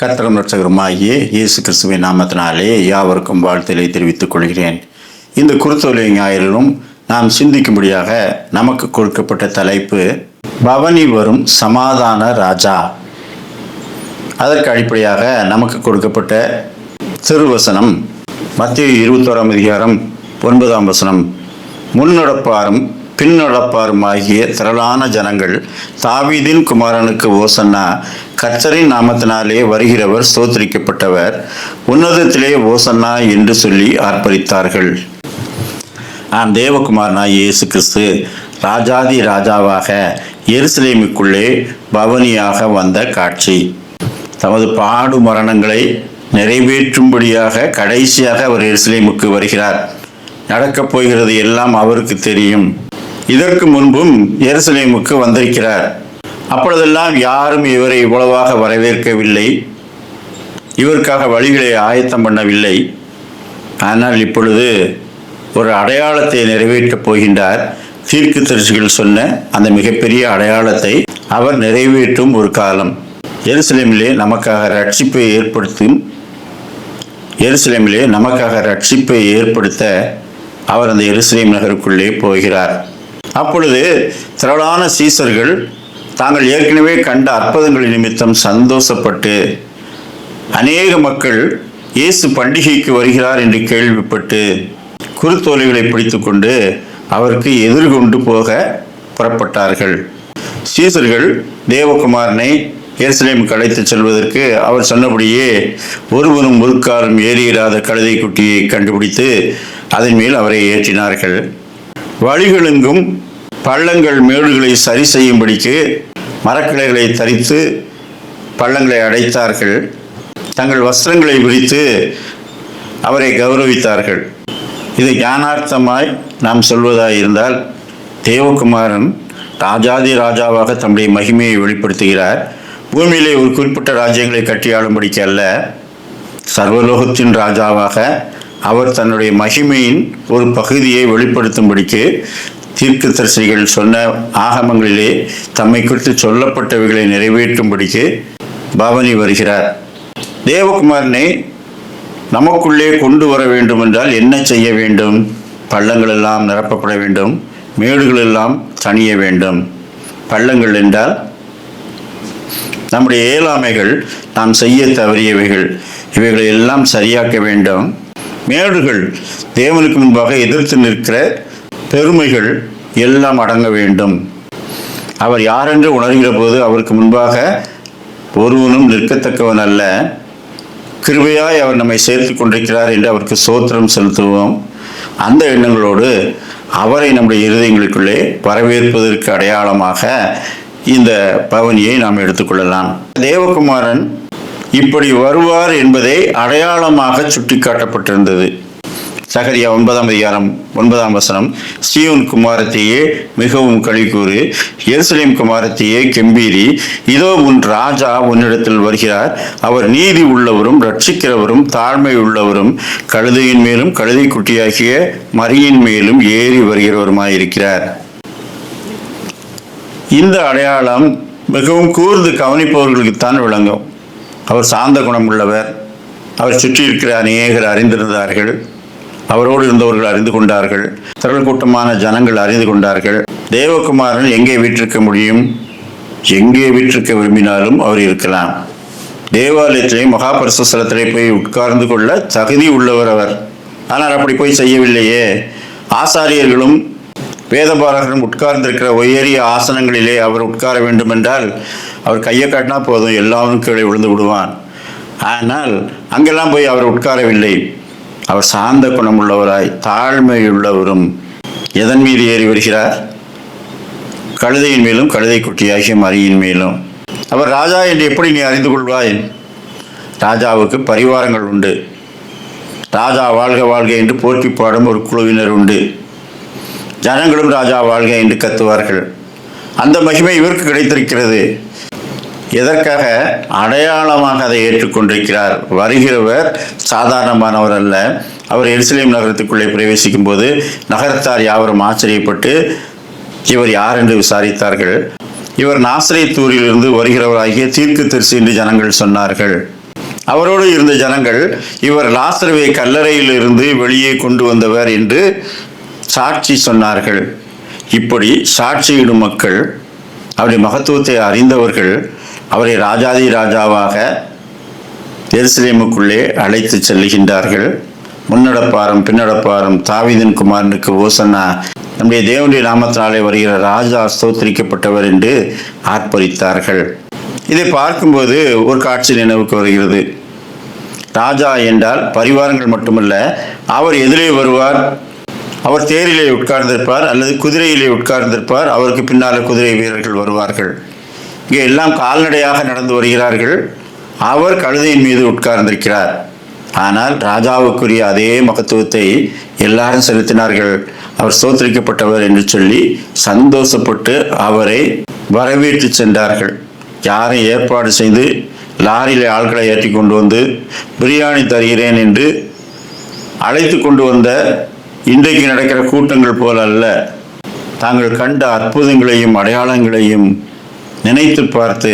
கர்த்தரும் இரட்சகருமாகிய இயேசு கிறிஸ்துவின் நாமத்தினாலே யாவருக்கும் வாழ்த்தலை தெரிவித்துக் கொள்கிறேன். இந்த குருத்தோலை ஞாயிறிலும் நாம் சிந்திக்கும்படியாக நமக்கு கொடுக்கப்பட்ட தலைப்பு பவனி வரும் சமாதான ராஜா. அதற்கு அடிப்படையாக நமக்கு கொடுக்கப்பட்ட திருவசனம் மத்தேயு 21 அதிகாரம் 9 முன்னடப்பாரும் பின்னடப்பாரும் ஆகிய திரளான ஜனங்கள் தாவீதின் குமாரனுக்கு ஓசன்னா, கர்த்தரின் நாமத்தினாலே வருகிறவர் ஸ்தோத்திரிக்கப்பட்டவர், உன்னதத்திலே ஓசன்னா என்று சொல்லி ஆர்ப்பரித்தார்கள். தேவகுமாரனாய் இயேசு கிறிஸ்து ராஜாதி ராஜாவாக எருசலேமுக்குள்ளே பவனியாக வந்த காட்சி. தமது பாடு மரணங்களை நிறைவேற்றும்படியாக கடைசியாக அவர் எருசலேமுக்கு வருகிறார். நடக்கப் போகிறது எல்லாம் அவருக்கு தெரியும். இதற்கு முன்பும் எருசலேமுக்கு வந்திருக்கிறார். அப்பொழுதெல்லாம் யாரும் இவரை இவ்வளவாக வரவேற்கவில்லை, இவருக்காக வழிகளை ஆயத்தம் பண்ணவில்லை. ஆனால் இப்பொழுது ஒரு அடையாளத்தை நிறைவேற்றப் போகின்றார். தீர்க்கதரிசிகள் சொன்ன அந்த மிகப்பெரிய அடையாளத்தை அவர் நிறைவேற்றும் ஒரு காலம். எருசலேமிலே நமக்காக ரட்சிப்பை ஏற்படுத்த அவர் அந்த எருசலேம் நகருக்குள்ளே போகிறார். அப்பொழுது திரளான சீசர்கள் தாங்கள் ஏற்கனவே கண்ட அற்புதங்களின் நிமித்தம் சந்தோஷப்பட்டு, அநேக மக்கள் இயேசு பண்டிகைக்கு வருகிறார் என்று கேள்விப்பட்டு குருத்தோலைகளை பிடித்து கொண்டு அவருக்கு எதிர்கொண்டு போக புறப்பட்டார்கள். சீசர்கள் தேவகுமாரனை எருசலேமுக்கு அழைத்து செல்வதற்கு அவர் சொன்னபடியே ஒருவரும் முறுக்காலும் ஏறியிராத கழுதை குட்டியை கண்டுபிடித்து அதன் மேல் அவரை ஏற்றினார்கள். வழிகளெங்கும் பள்ளங்கள் மேடுகளை சரி செய்யும்படிக்கு மரக்கிளைகளை தரித்து பள்ளங்களை அடைத்தார்கள். தங்கள் வஸ்திரங்களை விரித்து அவரை கௌரவித்தார்கள். இது ஞானார்த்தமாய் நாம் சொல்வதாய் இருந்தால், தேவகுமாரன் ராஜாதி ராஜாவாக தம்முடைய மகிமையை வெளிப்படுத்துகிறார். பூமியிலே ஒரு குறிப்பிட்ட ராஜ்யங்களை கட்டியாளும்படிக்கு அல்ல, சர்வலோகத்தின் ராஜாவாக அவர் தன்னுடைய மகிமையின் ஒரு பகுதியை வெளிப்படுத்தும்படிக்கு தீர்க்கதரிசிகள் சொன்ன ஆகமங்களிலே தம்மை குறித்து சொல்லப்பட்டவைகளை நிறைவேற்றும்படிக்கு பவனி வருகிறார். தேவகுமாரனை நமக்குள்ளே கொண்டு வர வேண்டும் என்றால் என்ன செய்ய வேண்டும்? பள்ளங்கள் எல்லாம் நிரப்பப்பட வேண்டும், மேடுகள் எல்லாம் தணிய வேண்டும். பள்ளங்கள் என்றால் நம்முடைய இயலாமைகள், நாம் செய்ய தவறியவைகள், இவைகளை எல்லாம் சரியாக்க வேண்டும். மேடுகள் தேவனுக்கு முன்பாக எதிர்த்து நிற்கிற பெருமைகள் எல்லாம் அடங்க வேண்டும். அவர் யாரென்று உணர்கிற போது அவருக்கு முன்பாக ஒருவனும் நிற்கத்தக்கவன் அல்ல. கிருபையாய் அவர் நம்மை சேர்த்து கொண்டிருக்கிறார் என்று அவருக்கு ஸ்தோத்திரம் செலுத்துவோம். அந்த எண்ணங்களோடு அவரை நம்முடைய இருதயங்களுக்குள்ளே வரவேற்பதற்கு அடையாளமாக இந்த பவனியை நாம் எடுத்துக்கொள்ளலாம். தேவகுமாரன் இப்படி வருவார் என்பதை அடையாளமாக சுட்டி காட்டப்பட்டிருந்தது. சகரியா 9 அதிகாரம் 9 சீயோன் குமாரத்தையே மிகவும் களிகூறு, எருசலேம் குமாரத்தையே கெம்பீரி, இதோ உன் ராஜா உன்னிடத்தில் வருகிறார், அவர் நீதி உள்ளவரும் ரட்சிக்கிறவரும் தாழ்மை உள்ளவரும் கழுதையின் மேலும் கழுதை குட்டியாகிய மரியின் மேலும் ஏறி வருகிறவருமாயிருக்கிறார். இந்த அடையாளம் மிகவும் கூர்ந்து கவனிப்பவர்களுக்குத்தான் விளங்கும். அவர் சாந்த குணம் உள்ளவர். அவர் சுற்றி இருக்கிற அநேகர் அறிந்திருந்தார்கள். அவரோடு இருந்தவர்கள் அறிந்து கொண்டார்கள். திரள் கூட்டமான ஜனங்கள் அறிந்து கொண்டார்கள். தேவகுமாரன் எங்கே வீற்றிருக்க முடியும்? எங்கே வீற்றிருக்க விரும்பினாலும் அவர் இருக்கலாம். தேவாலயத்திலே மகாபரிசுத்த ஸ்தலத்திலே போய் உட்கார்ந்து கொள்ள தகுதி உள்ளவர் அவர். ஆனால் அப்படி போய் செய்யவில்லையே. ஆசாரியர்களும் வேதபாரகரும் உட்கார்ந்திருக்கிற உயரிய ஆசனங்களிலே அவர் உட்கார வேண்டும் என்றால் அவர் கையை காட்டினா போதும், எல்லாரும் கீழே விழுந்து விடுவான். ஆனால் அங்கெல்லாம் போய் அவர் உட்காரவில்லை. அவர் சாந்த குணமுள்ளவராய் தாழ்மையுள்ளவரும் எதன் மீது ஏறி வருகிறார்? கழுதையின் மேலும் கழுதை குட்டியாகிய மரியின் மேலும். அவர் ராஜா என்று எப்படி நீ அறிந்து கொள்வாய்? ராஜாவுக்கு பரிவாரங்கள் உண்டு. ராஜா வாழ்க வாழ்க என்று போற்றி பாடும் ஒரு குழுவினர் உண்டு. ஜனங்களும் ராஜா வாழ்க என்று கத்துவார்கள். அந்த மகிமை இவருக்கு கிடைத்திருக்கிறது. எதற்காக? அடையாளமாக அதை ஏற்றுக்கொண்டிருக்கிறார். வருகிறவர் சாதாரணமானவர் அல்ல. அவர் எருசலேம் நகரத்துக்குள்ளே பிரவேசிக்கும் போது நகரத்தார் யாவரும் ஆச்சரியப்பட்டு இவர் யார் என்று விசாரித்தார்கள். இவர் நாசரேத்தூரிலிருந்து வருகிறவராகிய தீர்க்கதரிசி என்று ஜனங்கள் சொன்னார்கள். அவரோடு இருந்த ஜனங்கள் இவர் லாசருவை கல்லறையில் இருந்து வெளியே கொண்டு வந்தவர் என்று சாட்சி சொன்னார்கள். இப்படி சாட்சியிடும் மக்கள், அவருடைய மகத்துவத்தை அறிந்தவர்கள் அவரை ராஜாதி ராஜாவாக எருசலேமுக்குள்ளே அழைத்து செல்லுகின்றார்கள். முன்னடப்பாரும் பின்னடப்பாரும் தாவீதின் குமாரனுக்கு ஓசன்னா, நம்முடைய தேவனுடைய நாமத்தினாலே வருகிற ராஜா ஸ்தோத்திரிக்கப்பட்டவர் என்று ஆர்ப்பரித்தார்கள். இதை பார்க்கும்போது ஒரு காட்சி நினைவுக்கு வருகிறது. ராஜா என்றால் பரிவாரங்கள் மட்டுமல்ல, அவர் எதிரே வருவார், அவர் தேரிலே உட்கார்ந்திருப்பார் அல்லது குதிரையிலே உட்கார்ந்திருப்பார், அவருக்கு பின்னால் குதிரை வீரர்கள் வருவார்கள். இங்கே எல்லாம் கால்நடையாக நடந்து வருகிறார்கள், அவர் கழுதையின் மீது உட்கார்ந்திருக்கிறார். ஆனால் ராஜாவுக்குரிய அதே மகத்துவத்தை எல்லாரும் செலுத்தினார்கள். அவர் ஸ்தோத்திரிக்கப்பட்டவர் என்று சொல்லி சந்தோஷப்பட்டு அவரை வரவேற்று சென்றார்கள். யாரும் ஏற்பாடு செய்து லாரியில் ஆட்களை ஏற்றி கொண்டு வந்து பிரியாணி தருகிறேன் என்று அழைத்து கொண்டு வந்த இன்றைக்கு நடக்கிற கூட்டங்கள் போல அல்ல. தாங்கள் கண்ட அற்புதங்களையும் அடையாளங்களையும் நினைத்து பார்த்து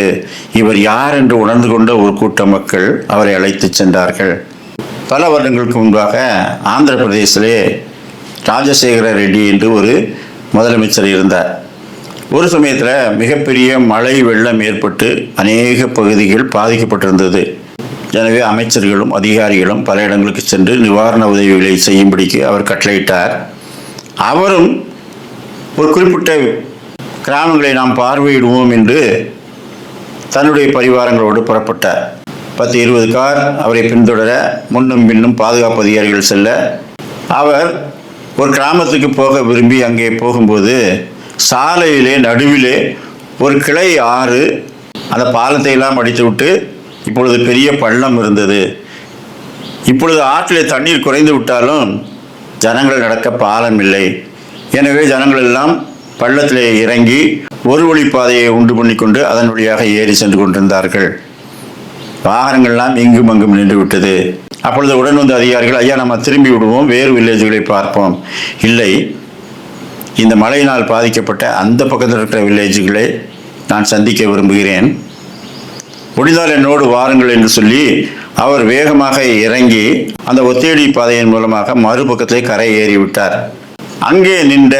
இவர் யார் என்று உணர்ந்து கொண்ட ஒரு கூட்ட மக்கள் அவரை அழைத்து சென்றார்கள். பல வருடங்களுக்கு முன்பாக ஆந்திர பிரதேசிலே ராஜசேகர ரெட்டி என்று ஒரு முதலமைச்சர் இருந்தார். ஒரு சமயத்தில் மிகப்பெரிய மழை வெள்ளம் ஏற்பட்டு அநேக பகுதிகள் பாதிக்கப்பட்டிருந்தது. எனவே அமைச்சர்களும் அதிகாரிகளும் பல இடங்களுக்கு சென்று நிவாரண உதவிகளை செய்யும்படிக்கு அவர் கட்டளையிட்டார். அவரும் ஒரு குறிப்பிட்ட கிராமங்களை நாம் பார்வையிடுவோம் என்று தன்னுடைய பரிவாரங்களோடு புறப்பட்டார். 10-20 கார் அவரை பின்தொடர முன்னும் பின்னும் பாதுகாப்பு அதிகாரிகள் செல்ல, அவர் ஒரு கிராமத்துக்கு போக விரும்பி அங்கே போகும்போது சாலையிலே நடுவிலே ஒரு கிளை ஆறு அந்த பாலத்தை எல்லாம் அடித்து விட்டு இப்பொழுது பெரிய பள்ளம் இருந்தது. இப்பொழுது ஆற்றிலே தண்ணீர் குறைந்து விட்டாலும் ஜனங்கள் நடக்க பாலம் இல்லை. எனவே ஜனங்கள் எல்லாம் பள்ளத்திலே இறங்கி ஒரு வழிப்பாதையை உண்டு பண்ணி கொண்டு அதன் வழியாக ஏறி சென்று கொண்டிருந்தார்கள். வாகனங்கள்லாம் இங்கும் அங்கும் நின்று விட்டது. அப்பொழுது உடன் வந்த அதிகாரிகள், ஐயா நம்ம திரும்பி விடுவோம், வேறு வில்லேஜுகளை பார்ப்போம். இல்லை, இந்த மழையினால் பாதிக்கப்பட்ட அந்த பக்கத்தில் இருக்கிற வில்லேஜுகளை நான் சந்திக்க விரும்புகிறேன், முடிந்தால் என்னோடு வாருங்கள் என்று சொல்லி அவர் வேகமாக இறங்கி அந்த ஒத்தேடி பாதையின் மூலமாக மறுபக்கத்திலே கரை ஏறிவிட்டார். அங்கே நின்ற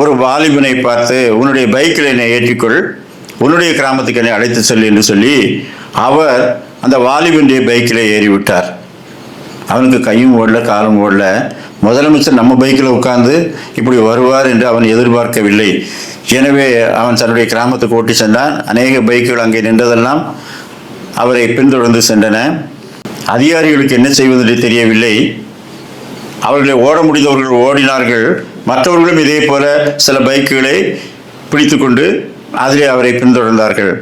ஒரு வாலிபனை பார்த்து, உன்னுடைய பைக்கில் என்னை ஏற்றிக்கொள், உன்னுடைய கிராமத்துக்கு என்னை அழைத்து செல் என்று சொல்லி அவர் அந்த வாலிபனுடைய பைக்கில் ஏறிவிட்டார். அவனுக்கு கையும் ஓடல காலும் ஓடல. முதலமைச்சர் நம்ம பைக்கில் உட்கார்ந்து இப்படி வருவார் என்று அவன் எதிர்பார்க்கவில்லை. எனவே அவன் தன்னுடைய கிராமத்துக்கு ஓட்டி சென்றான். அநேக பைக்குகள் அங்கே நின்றதெல்லாம் அவரை பின்தொடர்ந்து சென்றன. அதிகாரிகளுக்கு என்ன செய்வதென்று தெரியவில்லை. அவர்களை ஓட முடிந்தவர்கள் ஓடினார்கள். மற்றவர்களும் இதே போல சில பைக்குகளை பிடித்து கொண்டு அதிலே அவரை பின்தொடர்ந்தார்கள்.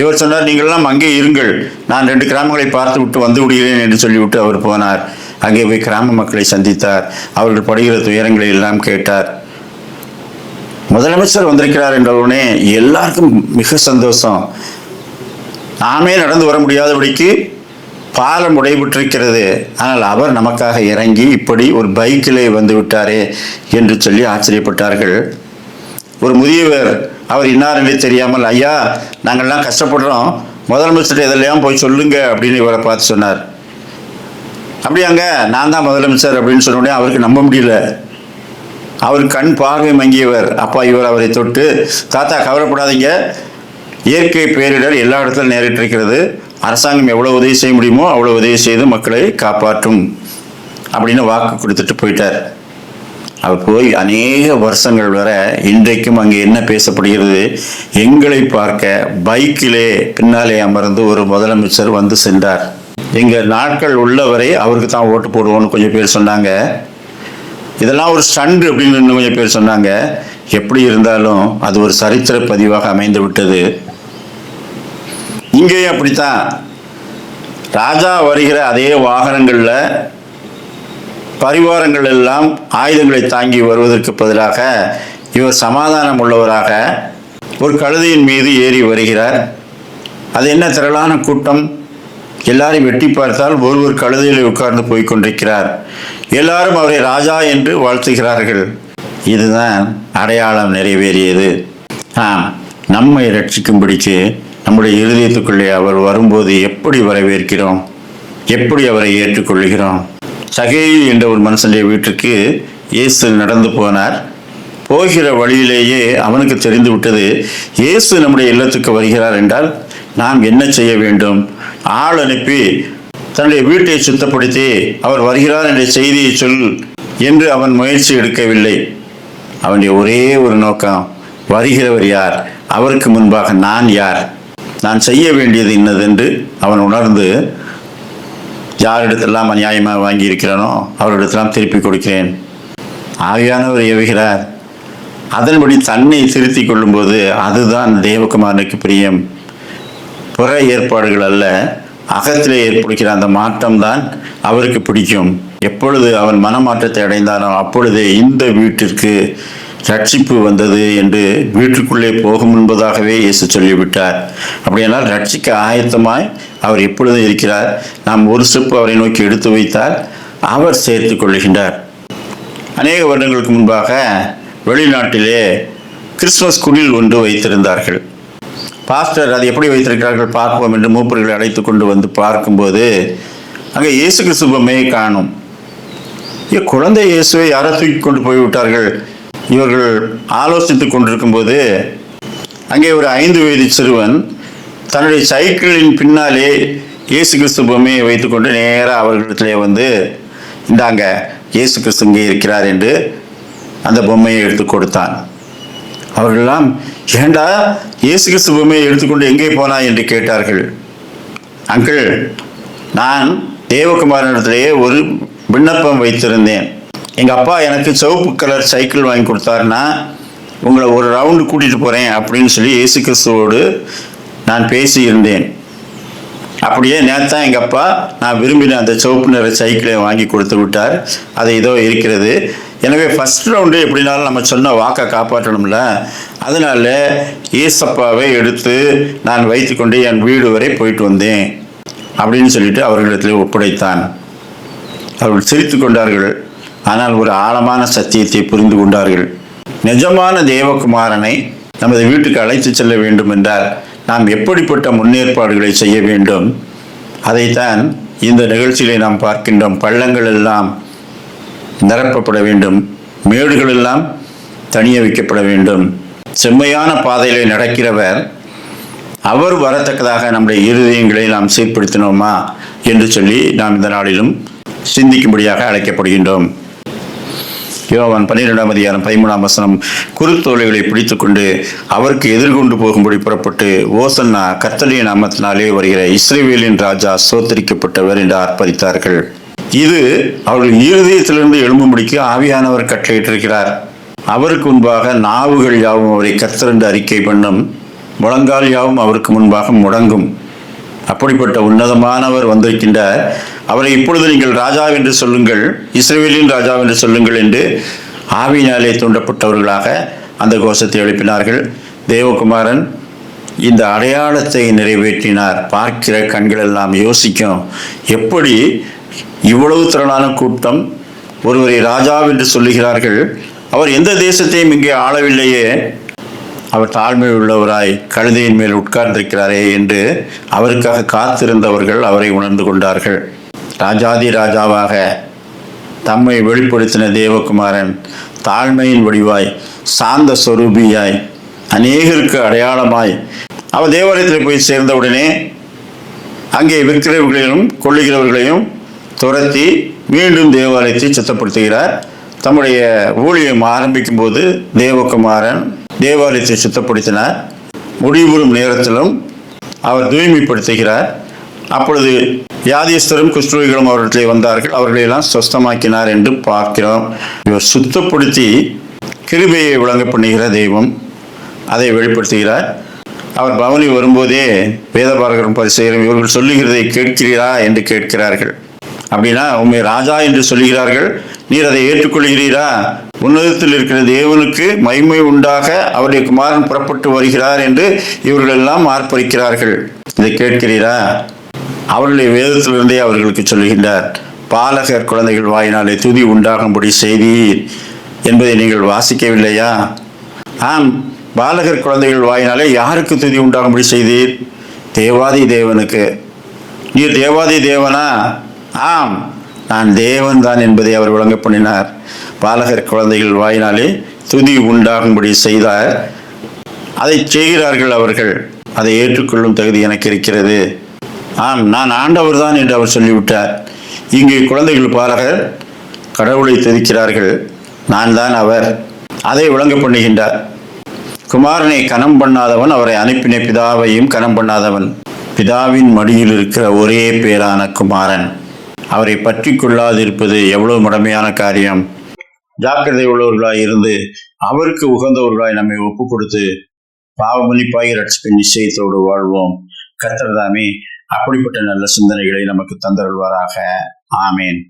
இவர் சொன்னார், நீங்களெல்லாம் அங்கே இருங்கள், நான் 2 கிராமங்களை பார்த்து விட்டு வந்து விடுகிறேன் என்று சொல்லிவிட்டு அவர் போனார். அங்கே போய் கிராம மக்களை சந்தித்தார். அவர்கள் படுகிற துயரங்களை எல்லாம் கேட்டார். முதலமைச்சர் வந்திருக்கிறார் என்றவுடனே எல்லாருக்கும் மிக சந்தோஷம். நாமே நடந்து வர முடியாதபடிக்கு பாலம் உடைபட்டிருக்கிறது, ஆனால் அவர் நமக்காக இறங்கி இப்படி ஒரு பைக்கிலே வந்து விட்டாரே என்று சொல்லி ஆச்சரியப்பட்டார்கள். ஒரு முதியவர், அவர் இன்னார் என்று தெரியாமல், ஐயா நாங்கள்லாம் கஷ்டப்படுறோம், முதலமைச்சர் இதெல்லாம் போய் சொல்லுங்க அப்படின்னு இவரை பார்த்து சொன்னார். அப்படியாங்க, நான் தான் முதலமைச்சர் அப்படின்னு சொன்ன உடனே அவருக்கு நம்ப முடியல. அவர் கண் பார்வை மங்கியவர். அப்பா இவர் அவரை தொட்டு, தாத்தா கவலைப்படாதீங்க, இயற்கை பேரிடர் எல்லா இடத்துலையும் நேரிட்டிருக்கிறது, அரசாங்கம் எவ்வளோ உதவி செய்ய முடியுமோ அவ்வளோ உதவி செய்து மக்களை காப்பாற்றும் அப்படின்னு வாக்கு கொடுத்துட்டு போயிட்டார். அவர் போய் அநேக வருஷங்கள் வர இன்றைக்கும் அங்கே என்ன பேசப்படுகிறது, எங்களை பார்க்க பைக்கிலே பின்னாலே அமர்ந்து ஒரு முதலமைச்சர் வந்து சென்றார். எங்கள் நாட்கள் உள்ளவரை அவருக்கு தான் ஓட்டு போடுவோம்னு கொஞ்சம் பேர் சொன்னாங்க. இதெல்லாம் ஒரு ஸ்டண்ட் அப்படின்னு இன்னும் கொஞ்சம் பேர் சொன்னாங்க. எப்படி இருந்தாலும் அது ஒரு சரித்திர பதிவாக அமைந்து விட்டது. இங்கேயும் அப்படித்தான். ராஜா வருகிற அதே வாகனங்களில் பரிவாரங்கள் எல்லாம் ஆயுதங்களை தாங்கி வருவதற்கு பதிலாக இவர் சமாதானம் உள்ளவராக ஒரு கழுதையின் மீது ஏறி வருகிறார். அது என்ன திரளான கூட்டம்! எல்லாரும் வெட்டி பார்த்தால் ஒருவர் கழுதையில் உட்கார்ந்து போய்கொண்டிருக்கிறார். எல்லாரும் அவரை ராஜா என்று வாழ்த்துகிறார்கள். இதுதான் அடையாளம் நிறைவேறியது. நம்மை ரட்சிக்கும்படிக்கு நம்முடைய இருதயத்துக்குள்ளே அவர் வரும்போது எப்படி வரவேற்கிறோம்? எப்படி அவரை ஏற்றுக்கொள்கிறோம்? சகேயு என்ற ஒரு மனுஷனுடைய வீட்டுக்கு இயேசு நடந்து போனார். போகிற வழியிலேயே அவனுக்கு தெரிந்து விட்டது, இயேசு நம்முடைய இல்லத்துக்கு வருகிறார் என்றால் நாம் என்ன செய்ய வேண்டும்? ஆள் அனுப்பி தன்னுடைய வீட்டை சுத்தப்படுத்தி அவர் வருகிறார் என்ற செய்தியை சொல் என்று அவன் முயற்சி எடுக்கவில்லை. அவனுடைய ஒரே ஒரு நோக்கம், வருகிறவர் யார், அவருக்கு முன்பாக நான் யார், நான் செய்ய வேண்டியது இன்னதென்று அவன் உணர்ந்து, யாரிடத்தெல்லாம் அநியாயமாக வாங்கியிருக்கிறானோ அவரிடத்தெல்லாம் திருப்பி கொடுக்கிறேன். ஆவியானவர் ஏவுகிறார். அதன்படி தன்னை திருத்தி கொள்ளும்போது அதுதான் தேவகுமாரனுக்கு பிரியம். புற ஏற்பாடுகள் அல்ல, அகத்திலே ஏற்படுகிற அந்த மாற்றம்தான் அவருக்கு பிடிக்கும். எப்பொழுது அவன் மனமாற்றத்தை அடைந்தானோ அப்பொழுதே இந்த வீட்டிற்கு ரட்சிப்பு வந்தது என்று வீட்டுக்குள்ளே போகும் என்பதாகவே இயேசு சொல்லிவிட்டார். அப்படியானால் ரட்சிக்க ஆயத்தமாய் அவர் எப்பொழுதும் இருக்கிறார். நாம் ஒரு ஸ்டெப் அவரை நோக்கி எடுத்து வைத்தால் அவர் சேர்த்து கொள்கின்றார். அநேக வருடங்களுக்கு முன்பாக வெளிநாட்டிலே கிறிஸ்துமஸ் குடில் ஒன்று வைத்திருந்தார்கள். பாஸ்டர் அது எப்படி வைத்திருக்கிறார்கள் பார்ப்போம் என்று மூப்பர்களை அழைத்து கொண்டு வந்து பார்க்கும்போது அங்கே இயேசு கிறிஸ்து பொம்மையை காணும். குழந்தை இயேசுவை யாரோ தூக்கி கொண்டு போய்விட்டார்கள். இவர்கள் ஆலோசித்துக் கொண்டிருக்கும்போது அங்கே ஒரு 5 வயது சிறுவன் தன்னுடைய சைக்கிளின் பின்னாலே இயேசு கிறிஸ்து பொம்மையை வைத்துக்கொண்டு நேராக அவர்களிடத்திலே வந்து, இந்தாங்க இயேசு கிறிஸ்து இங்கே இருக்கிறார் என்று அந்த பொம்மையை எடுத்து கொடுத்தான். அவர்களெல்லாம், ஏண்டா இயேசு கிறிஸ்து பொம்மையை எடுத்துக்கொண்டு எங்கே போனாய் என்று கேட்டார்கள். அங்கிள், நான் தேவகுமாரனிடத்திலேயே ஒரு விண்ணப்பம் வைத்திருந்தேன். எங்கள் அப்பா எனக்கு சிவப்பு கலர் சைக்கிள் வாங்கி கொடுத்தாருன்னா உங்களை ஒரு ரவுண்டு கூட்டிகிட்டு போகிறேன் அப்படின்னு சொல்லி இயேசு கிறிஸ்துவோடு நான் பேசியிருந்தேன். அப்படியே நேத்தான் எங்கள் அப்பா நான் விரும்பின அந்த சிவப்பு நிற சைக்கிளை வாங்கி கொடுத்து விட்டார். அது இதோ இருக்கிறது. எனவே ஃபர்ஸ்ட் ரவுண்டு எப்படினாலும் நம்ம சொன்ன வாக்கை காப்பாற்றணும்ல, அதனால ஏசப்பாவை எடுத்து நான் வைத்துக்கொண்டு என் வீடு வரை போயிட்டு வந்தேன் அப்படின்னு சொல்லிட்டு அவர்களிடத்தில் ஒப்படைத்தான். அவர்கள் சிரித்து கொண்டார்கள். ஆனால் ஒரு ஆழமான சத்தியத்தை புரிந்து கொண்டார்கள். நிஜமான தேவகுமாரனை நமது வீட்டுக்கு அழைத்து செல்ல வேண்டும் என்றால் நாம் எப்படிப்பட்ட முன்னேற்பாடுகளை செய்ய வேண்டும், அதைத்தான் இந்த நிகழ்ச்சியிலே நாம் பார்க்கின்றோம். பள்ளங்கள் எல்லாம் நிரப்பப்பட வேண்டும், மேடுகள் எல்லாம் தனிய வைக்கப்பட வேண்டும். செம்மையான பாதையிலே நடக்கிறவர் அவர் வரத்தக்கதாக நம்முடைய இருதயங்களை நாம் சீர்படுத்தினோமா என்று சொல்லி நாம் இந்த நாளிலும் சிந்திக்கும்படியாக அழைக்கப்படுகின்றோம். யோவான் 12ஆம் அதிகாரம் 13ஆம் வசனம், குருத்தோலைகளை பிடித்துக்கொண்டு அவருக்கு எதிர்கொண்டு போகும்படி புறப்பட்டு, ஓசன்னா கர்த்தருடைய நாமத்தினாலே வருகிற இஸ்ரவேலின் ராஜா சோத்தரிக்கப்பட்டவர் என்று ஆர்ப்பரித்தார்கள். இது அவர்கள் இருதயத்திலிருந்து எழும்பும்படிக்கு ஆவியானவர் கட்டளையிட்டிருக்கிறார். அவருக்கு முன்பாக நாவுகள் யாவும் அவரை கர்த்தர் என்று அறிக்கை பண்ணும், முழங்கால் யாவும் அவருக்கு முன்பாக முடங்கும். அப்படிப்பட்ட உன்னதமானவர் வந்திருக்கின்றார். அவரை இப்பொழுது நீங்கள் ராஜா என்று சொல்லுங்கள், இஸ்ரவேலின் ராஜா என்று சொல்லுங்கள் என்று ஆவியினாலே தூண்டப்பட்டவர்களாக அந்த கோஷத்தை எழுப்பினார்கள். தேவகுமாரன் இந்த அடையாளத்தை நிறைவேற்றினார். பார்க்கிற கண்கள் எல்லாம் யோசிக்கும், எப்படி இவ்வளவு திரளான கூட்டம் ஒருவரை ராஜா என்று சொல்லுகிறார்கள், அவர் எந்த தேசத்தையும் இங்கே ஆளவில்லையே, அவர் தாழ்மை உள்ளவராய் கழுதையின் மேல் உட்கார்ந்திருக்கிறாரே என்று அவருக்காக காத்திருந்தவர்கள் அவரை உணர்ந்து கொண்டார்கள். ராஜாதி ராஜாவாக தம்மை வெளிப்படுத்தின தேவகுமாரன் தாழ்மையின் வடிவாய், சாந்த சொரூபியாய், அநேகருக்கு அடையாளமாய் அவர் தேவாலயத்தில் போய் சேர்ந்தவுடனே அங்கே விற்கிறவர்களையும் கொள்ளுகிறவர்களையும் துரத்தி மீண்டும் தேவாலயத்தை சுத்தப்படுத்துகிறார். தம்முடைய ஊழியம் ஆரம்பிக்கும் போது தேவகுமாரன் தேவாலயத்தை சுத்தப்படுத்தினார். முடிவுறும் நேரத்திலும் அவர் தூய்மைப்படுத்துகிறார். அப்பொழுது வியாதியஸ்தரும் குஷ்டரோகிகளும் அவர்களை வந்தார்கள், அவர்களையெல்லாம் சுத்தமாக்கினார் என்று பார்க்கிறோம். இவர் சுத்தப்படுத்தி கிருபையை விளங்க பண்ணுகிற தெய்வம், அதை வெளிப்படுத்துகிறார். அவர் பவனி வரும்போதே வேதபாரகரும் பரிசேயரும் இவர்கள் சொல்லுகிறதை கேட்கிறீரா என்று கேட்கிறார்கள். அப்படின்னா உண்மை ராஜா என்று சொல்லுகிறார்கள், நீர் அதை ஏற்றுக்கொள்கிறீரா? உன்னதத்தில் இருக்கிற தேவனுக்கு மகிமை உண்டாக அவருடைய குமாரன் புறப்பட்டு வருகிறார் என்று இவர்கள் எல்லாம் ஆர்ப்பரிக்கிறார்கள். இதை கேட்கிறீரா? அவருடைய வேதத்திலிருந்தே அவர்களுக்கு சொல்லுகின்றார், பாலகர் குழந்தைகள் வாயினாலே துதி உண்டாகும்படி செய்தீர் என்பதை நீங்கள் வாசிக்கவில்லையா? ஆம், பாலகர் குழந்தைகள் வாயினாலே யாருக்கு துதி உண்டாகும்படி செய்தீர்? தேவாதி தேவனுக்கு. நீர் தேவாதி தேவனா? ஆம், நான் தேவன் தான் என்பதை அவர் விளங்க பண்ணினார். பாலகர் குழந்தைகள் வாயினாலே துதி உண்டாகும்படி செய்தார். அதை செய்கிறார்கள் அவர்கள். அதை ஏற்றுக்கொள்ளும் தகுதி எனக்கு இருக்கிறது. ஆம், நான் ஆண்டவர் தான் என்று அவர் சொல்லிவிட்டார். இங்கு குழந்தைகள் பாலகர் கடவுளை துதிக்கிறார்கள். நான் தான் அவர், அதை விளங்க பண்ணுகின்றார். குமாரனை கனம் பண்ணாதவன் அவரை அனுப்பின பிதாவையும் கனம் பண்ணாதவன். பிதாவின் மடியில் இருக்கிற ஒரே பேரான குமாரன் அவரை பற்றி கொள்ளாதிருப்பது எவ்வளவு மடமையான காரியம். ஜாக்கிரதை உள்ளவர்களாய் இருந்து அவருக்கு உகந்தவர்களாய் நம்மை ஒப்பு கொடுத்து பாவமன்னிப்பாய் ரட்சிப்பின் நிச்சயத்தோடு வாழ்வோம். கர்த்தர் தாமே அப்படிப்பட்ட நல்ல சிந்தனைகளை நமக்கு தந்தருள்வாராக. ஆமேன்.